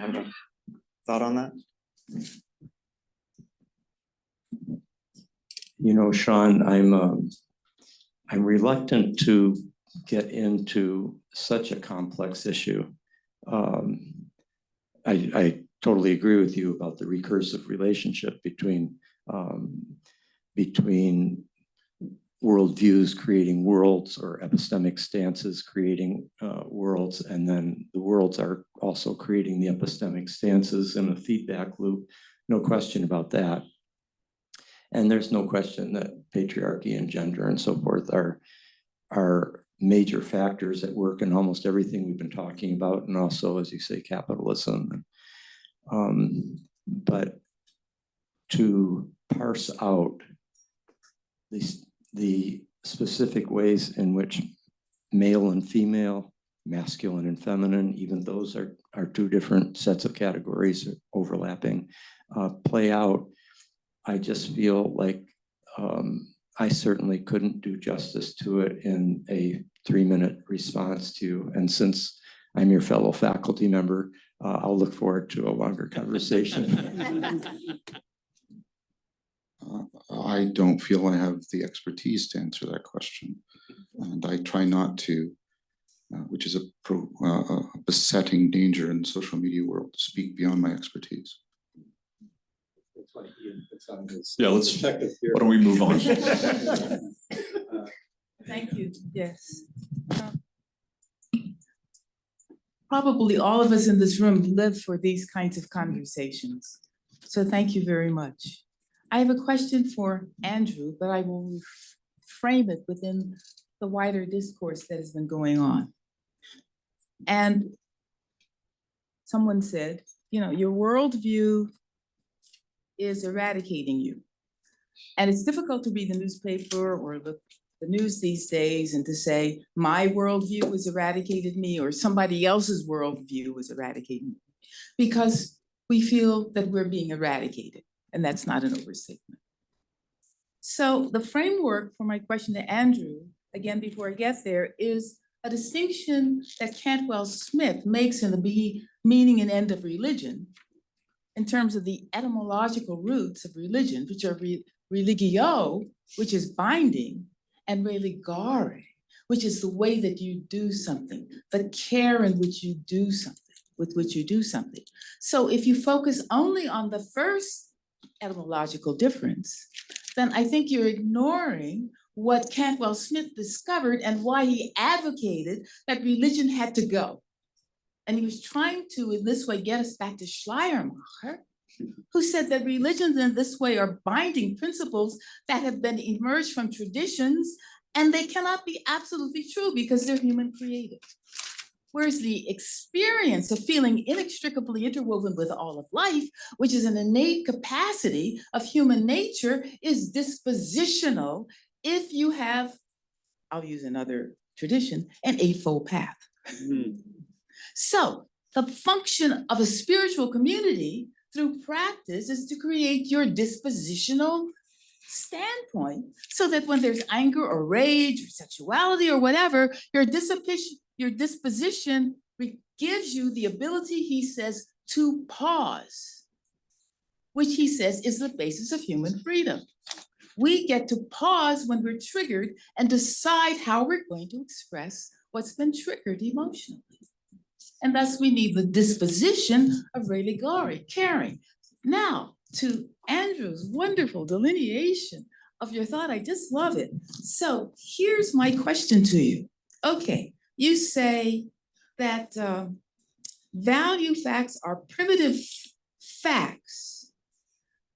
have a thought on that? You know, Sean, I'm reluctant to get into such a complex issue. I totally agree with you about the recursive relationship between worldviews creating worlds, or epistemic stances creating worlds, and then the worlds are also creating the epistemic stances in a feedback loop. No question about that. And there's no question that patriarchy and gender and so forth are major factors at work in almost everything we've been talking about, and also, as you say, capitalism. But to parse out the specific ways in which male and female, masculine and feminine, even those are two different sets of categories overlapping, play out, I just feel like I certainly couldn't do justice to it in a 3-minute response to you. And since I'm your fellow faculty member, I'll look forward to a longer conversation. I don't feel I have the expertise to answer that question. And I try not to, which is a besetting danger in the social media world, to speak beyond my expertise. Yeah, why don't we move on? Thank you, yes. Probably all of us in this room live for these kinds of conversations. So thank you very much. I have a question for Andrew, but I will frame it within the wider discourse that has been going on. And someone said, you know, your worldview is eradicating you. And it's difficult to read the newspaper or the news these days and to say, my worldview has eradicated me, or somebody else's worldview was eradicating me, because we feel that we're being eradicated, and that's not an overstatement. So the framework for my question to Andrew, again, before I get there, is a distinction that Cantwell Smith makes in the meaning and end of religion, in terms of the etymological roots of religion, which are religio, which is binding, and religare, which is the way that you do something, the care in which you do something, with which you do something. So if you focus only on the first etymological difference, then I think you're ignoring what Cantwell Smith discovered and why he advocated that religion had to go. And he was trying to, in this way, get us back to Schleiermacher, who said that religions in this way are binding principles that have been emerged from traditions, and they cannot be absolutely true because they're human created. Whereas the experience of feeling inextricably interwoven with all of life, which is an innate capacity of human nature, is dispositional if you have, I'll use another tradition, an eightfold path. So the function of a spiritual community through practice is to create your dispositional standpoint, so that when there's anger or rage or sexuality or whatever, your disposition gives you the ability, he says, to pause, which he says is the basis of human freedom. We get to pause when we're triggered and decide how we're going to express what's been triggered emotionally. And thus we need the disposition of religare, caring. Now, to Andrew's wonderful delineation of your thought, I just love it. So here's my question to you. Okay, you say that value facts are primitive facts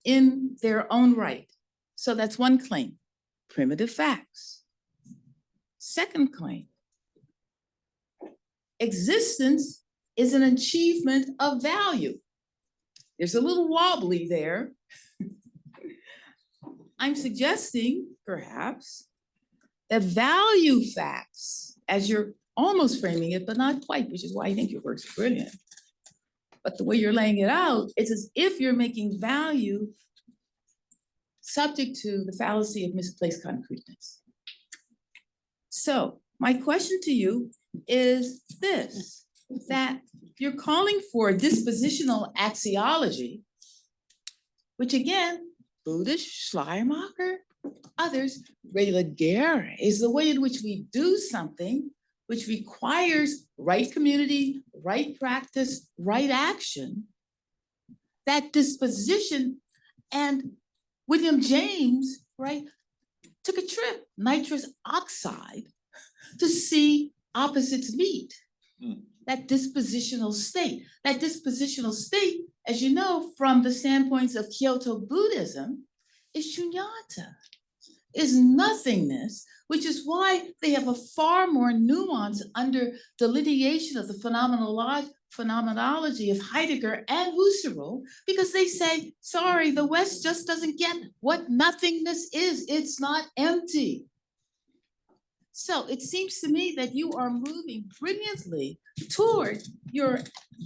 in their own right. So that's one claim, primitive facts. Second claim, existence is an achievement of value. There's a little wobbly there. I'm suggesting, perhaps, that value facts, as you're almost framing it, but not quite, which is why I think your work's brilliant. But the way you're laying it out, it's as if you're making value subject to the fallacy of misplaced concreteness. So my question to you is this. that you're calling for dispositional axiology, which again, Buddhist, Schleiermacher, others, religare is the way in which we do something which requires right community, right practice, right action. That disposition, and William James, right, took a trip, nitrous oxide, to see opposites meet. That dispositional state. That dispositional state, as you know, from the standpoints of Kyoto Buddhism, is shunyata, is nothingness, which is why they have a far more nuance under delineation of the phenomenology of Heidegger and Husserl, because they say, sorry, the West just doesn't get what nothingness is. It's not empty. So it seems to me that you are moving brilliantly toward your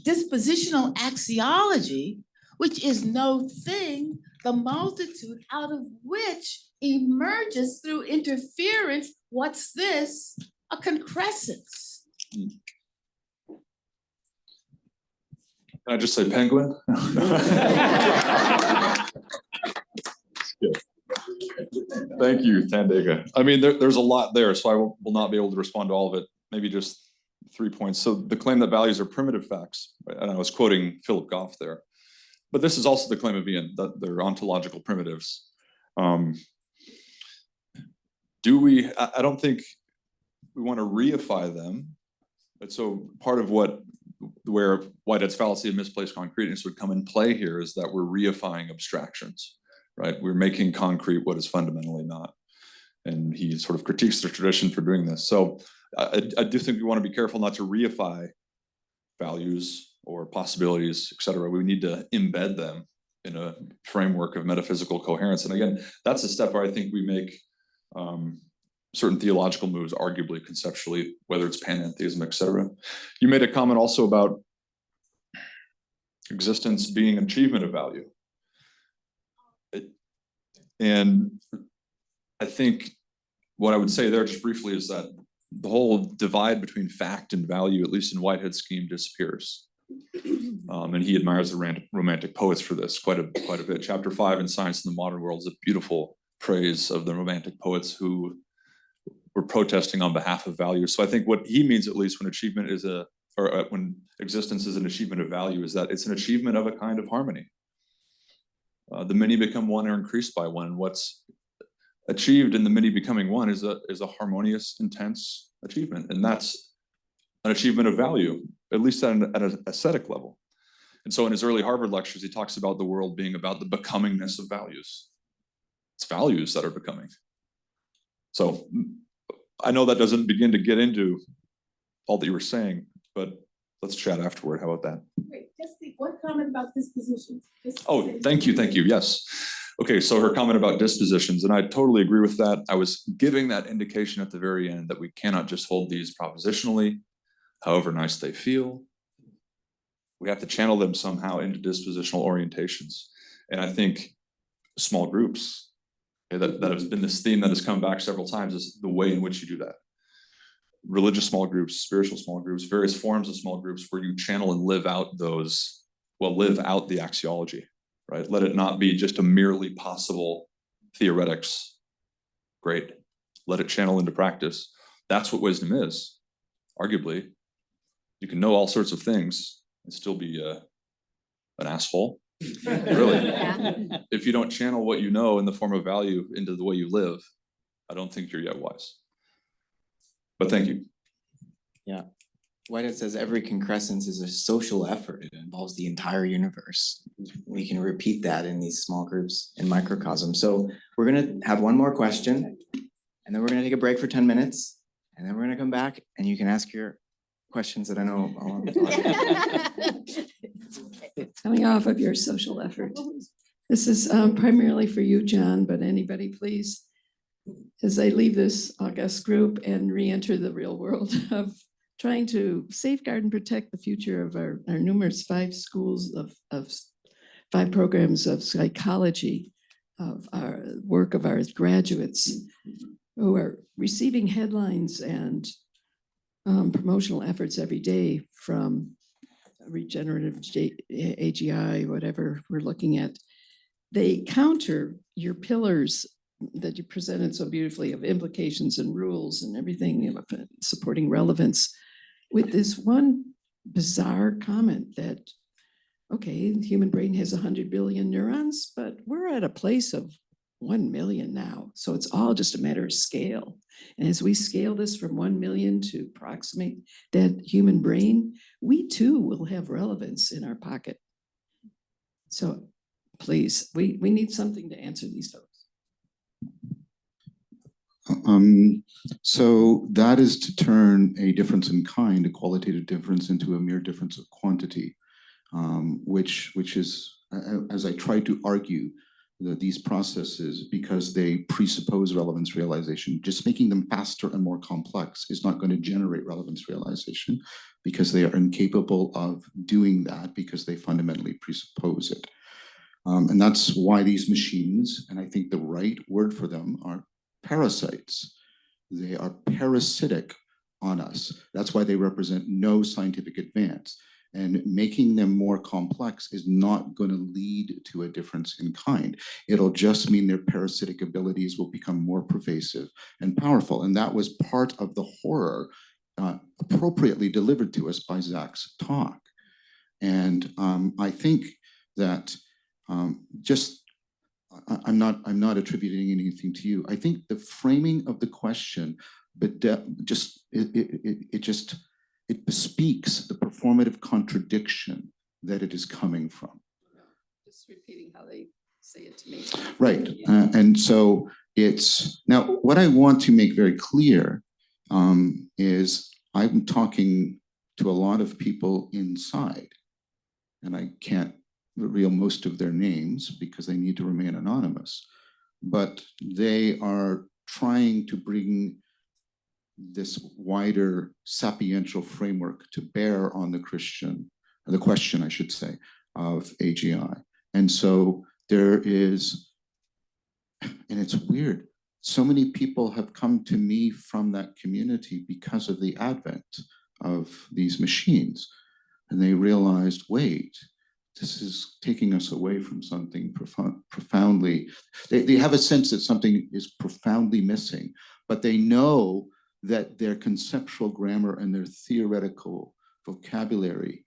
dispositional axiology, which is no thing, the multitude out of which emerges through interference. What's this? A concrescence. Can I just say penguin? Thank you, Tandega. I mean, there's a lot there, so I will not be able to respond to all of it. Maybe just 3 points. So the claim that values are primitive facts, right? And I was quoting Philip Goff there. But this is also the claim of Iain, that they're ontological primitives. I don't think we want to reify them. But so part of where Whitehead's fallacy of misplaced concreteness would come in play here is that we're reifying abstractions, right? We're making concrete what is fundamentally not. And he sort of critiques the tradition for doing this. So I do think we want to be careful not to reify values or possibilities, et cetera. We need to embed them in a framework of metaphysical coherence. And again, that's a step where I think we make certain theological moves, arguably conceptually, whether it's panentheism, et cetera. You made a comment also about existence being an achievement of value. And I think what I would say there just briefly is that the whole divide between fact and value, at least in Whitehead's scheme, disappears. And he admires the Romantic poets for this quite a bit. Chapter 5 in Science in the Modern World is a beautiful praise of the Romantic poets who were protesting on behalf of value. So I think what he means, at least when when existence is an achievement of value, is that it's an achievement of a kind of harmony. The many become one or increased by one. What's achieved in the many becoming one is a harmonious, intense achievement. And that's an achievement of value, at least at an aesthetic level. And so in his early Harvard lectures, he talks about the world being about the becomingness of values. It's values that are becoming. So I know that doesn't begin to get into all that you were saying, but let's chat afterward. How about that? Wait, just one comment about dispositions. Oh, thank you. Yes. Okay, so her comment about dispositions, and I totally agree with that. I was giving that indication at the very end that we cannot just hold these propositionally, however nice they feel. We have to channel them somehow into dispositional orientations. And I think small groups, that has been this theme that has come back several times, is the way in which you do that. Religious small groups, spiritual small groups, various forms of small groups where you channel and live out live out the axiology, right? Let it not be just a merely possible theoretics. Great. Let it channel into practice. That's what wisdom is, arguably. You can know all sorts of things and still be an asshole. Really. Yeah. If you don't channel what you know in the form of value into the way you live, I don't think you're yet wise. But thank you. Yeah. Whitehead says every concrescence is a social effort. It involves the entire universe. We can repeat that in these small groups in microcosm. So we're going to have one more question, and then we're going to take a break for 10 minutes, and then we're going to come back, and you can ask your questions that I know all Coming off of your social effort. This is primarily for you, John, but anybody, please, as I leave this august group and re-enter the real world of trying to safeguard and protect the future of our numerous 5 schools of 5 programs of psychology, of our work of our graduates who are receiving headlines and promotional efforts every day from regenerative AGI, whatever we're looking at. They counter your pillars that you presented so beautifully of implications and rules and everything, you know, supporting relevance, with this one bizarre comment that, okay, the human brain has 100 billion neurons, but we're at a place of 1 million now. So it's all just a matter of scale. And as we scale this from 1 million to approximate that human brain, we too will have relevance in our pocket. So please, we need something to answer these folks. So that is to turn a difference in kind, a qualitative difference, into a mere difference of quantity, which is, as I tried to argue, that these processes, because they presuppose relevance realization, just making them faster and more complex is not going to generate relevance realization, because they are incapable of doing that, because they fundamentally presuppose it. And that's why these machines, and I think the right word for them, are parasites. They are parasitic on us. That's why they represent no scientific advance. And making them more complex is not going to lead to a difference in kind. It'll just mean their parasitic abilities will become more pervasive and powerful. And that was part of the horror appropriately delivered to us by Zach's talk. And I think that I'm not attributing anything to you. I think the framing of the question, but it bespeaks the performative contradiction that it is coming from. Just repeating how they say it to me. Right, and so it's, now what I want to make very clear is I'm talking to a lot of people inside, and I can't reveal most of their names because they need to remain anonymous, but they are trying to bring this wider sapiential framework to bear on the question, I should say, of AGI. And so there is, and it's weird, so many people have come to me from that community because of the advent of these machines. And they realized, wait, this is taking us away from something profoundly. They have a sense that something is profoundly missing, but they know that their conceptual grammar and their theoretical vocabulary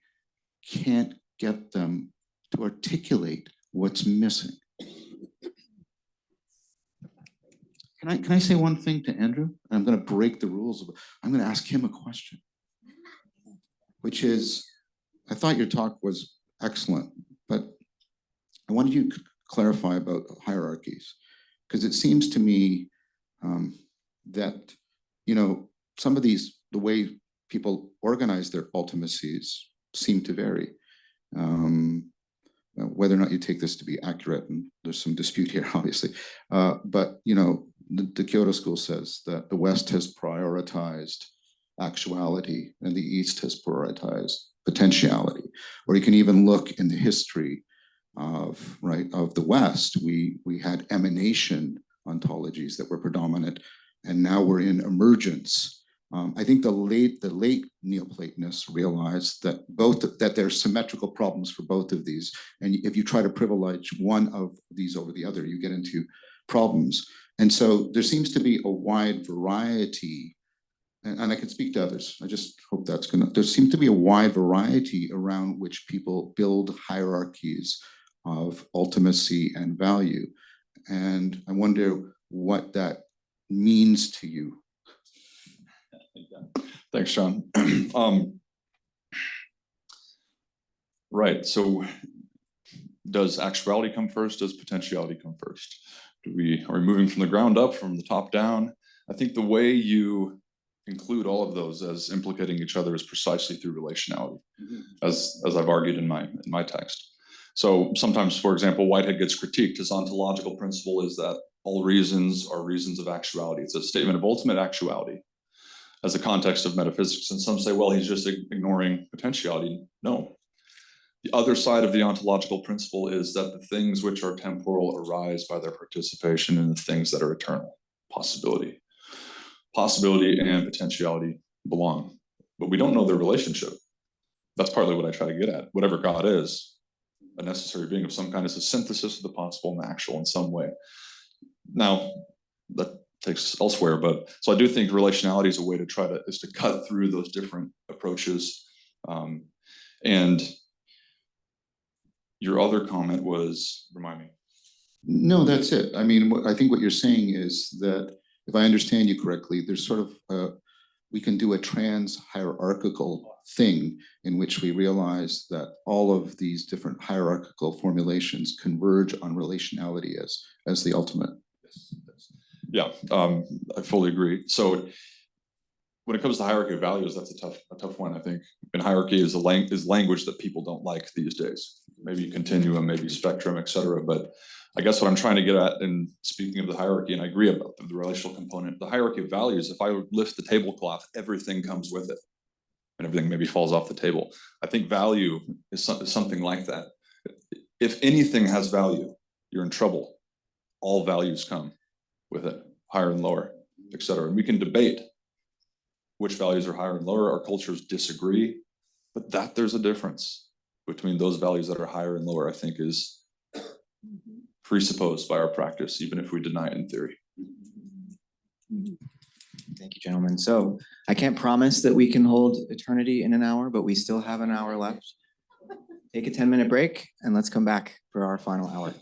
can't get them to articulate what's missing. Can I say one thing to Andrew? I'm going to break the rules. I'm going to ask him a question, which is, I thought your talk was excellent, but I wanted you to clarify about hierarchies, because it seems to me that, you know, some of these, the way people organize their ultimacies seem to vary. Whether or not you take this to be accurate, and there's some dispute here, obviously, but, you know, the Kyoto School says that the West has prioritized actuality and the East has prioritized potentiality. Or you can even look in the history of the West. We had emanation ontologies that were predominant, and now we're in emergence. I think the late Neoplatonists realized that there's symmetrical problems for both of these, and if you try to privilege one of these over the other, you get into problems. And so there seems to be a wide variety, and I can speak to others. I just hope that's gonna. There seems to be a wide variety around which people build hierarchies of ultimacy and value, and I wonder what that means to you. Thanks, Sean. Right, so does actuality come first? Does potentiality come first? Are we moving from the ground up, from the top down? I think the way you include all of those as implicating each other is precisely through relationality, as I've argued in my text. So sometimes, for example, Whitehead gets critiqued. His ontological principle is that all reasons are reasons of actuality. It's a statement of ultimate actuality as a context of metaphysics. And some say, well, he's just ignoring potentiality. No. The other side of the ontological principle is that the things which are temporal arise by their participation in the things that are eternal. Possibility and potentiality belong but we don't know their relationship. That's partly what I try to get at. Whatever God is, a necessary being of some kind, is a synthesis of the possible and the actual in some way. Now, that takes us elsewhere, but so I do think relationality is a way to cut through those different approaches. And your other comment was, remind me. No, that's it. I mean, I think what you're saying is that, if I understand you correctly, there's sort of, we can do a trans-hierarchical thing in which we realize that all of these different hierarchical formulations converge on relationality as the ultimate. Yeah, I fully agree. So when it comes to hierarchy of values, that's a tough one, I think. And hierarchy is language that people don't like these days. Maybe continuum, maybe spectrum, et cetera. But I guess what I'm trying to get at in speaking of the hierarchy, and I agree about the relational component, the hierarchy of values, if I lift the tablecloth, everything comes with it and everything maybe falls off the table. I think value is something like that. If anything has value, you're in trouble. All values come with it, higher and lower, et cetera. And we can debate which values are higher and lower. Our cultures disagree, but that there's a difference between those values that are higher and lower, I think is presupposed by our practice, even if we deny it in theory. Thank you, gentlemen. So I can't promise that we can hold eternity in an hour, but we still have an hour left. Take a 10-minute break and let's come back for our final hour.